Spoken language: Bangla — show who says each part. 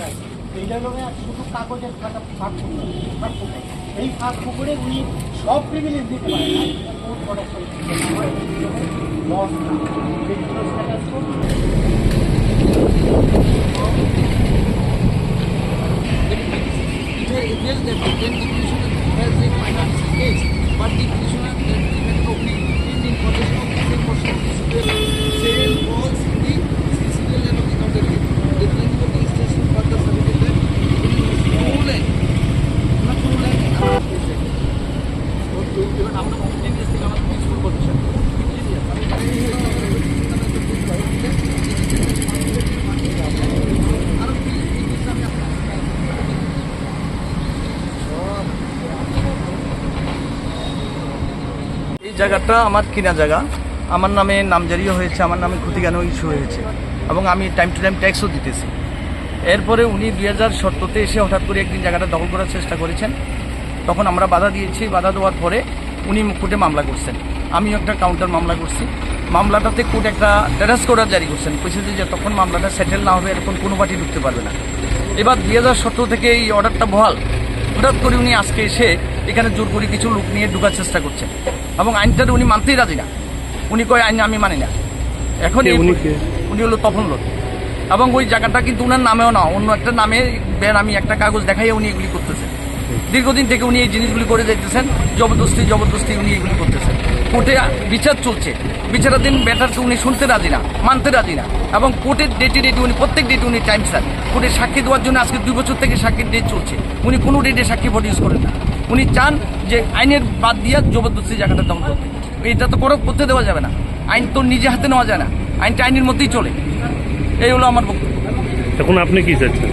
Speaker 1: আছে। এইটা হলো শুধু কাগজের একটা ফাঁক পুকুর, এই ফাঁক পুকুরে উনি সব প্রিভিলেজ দিতে পারেন না, কোর্ট প্রোটেকশন লস না ব্যক্তিগত status code.
Speaker 2: It is that the 10th petitioner has a final case, but the petitioner that the matter of the in possession of the same portion of the same falls in the CCL land of the county. The plaintiff of the extension further submitted that it is full land, not full land, even after 15 years থেকে আমাদের peaceful position.
Speaker 3: এই জায়গাটা আমার কিনা জায়গা, আমার নামে নামজারিও হয়েছে, আমার নামে ক্ষতিজ্ঞানও ইস্যু হয়েছে এবং আমি টাইম টু টাইম ট্যাক্সও দিতেছি। এরপরে উনি 2017-তে এসে হঠাৎ করে একদিন জায়গাটা দখল করার চেষ্টা করেছেন, তখন আমরা বাধা দিয়েছি। বাধা দেওয়ার পরে উনি কোর্টে মামলা করছেন, আমিও একটা কাউন্টার মামলা করছি। মামলাটাতে কোর্ট একটা টেরাস অর্ডার জারি করছেন, কইছে যে যতক্ষণ মামলাটা সেটেল না হবে এরকম কোনো পার্টি ঢুকতে পারবে না। এবার 2017 থেকে এই অর্ডারটা বহাল, হঠাৎ করে উনি আজকে এসে এখানে জোর করে কিছু লোক নিয়ে ঢোকার চেষ্টা করছেন এবং আইনটা উনি মানতেই রাজি না। উনি কয় আইন আমি মানি না। এখন উনি হলো তপন লোক এবং ওই জায়গাটা কিন্তু উনার নামেও না, অন্য একটা নামে আমি একটা কাগজ দেখাইয়া উনি এগুলি করতেছেন। দীর্ঘদিন থেকে উনি এই জিনিসগুলি করে যাইতেছেন, জবরদস্তি উনি এগুলি করতেছেন। কোর্টে বিচার চলছে, বিচারাধীন ব্যাটারকে উনি শুনতে রাজি না, মানতে রাজি না এবং কোর্টের ডেটে উনি প্রত্যেক ডেটে উনি টাইম স্যার কোর্টে সাক্ষী দেওয়ার জন্য আজকে 2 বছর থেকে সাক্ষীর ডেট চলছে। উনি কোনো ডেটে সাক্ষী প্রডিউস করেন না। উনি চান যে আইনের বাদ দিয়ে জবরদস্তি জায়গাটা দখল করতে। এটা তো করতে দেওয়া যাবে না, আইন তো নিজে হাতে নেওয়া যায় না, আইনটা আইনের মধ্যেই চলে। এই হলো আমার বক্তব্য।
Speaker 4: এখন আপনি কি চাচ্ছেন?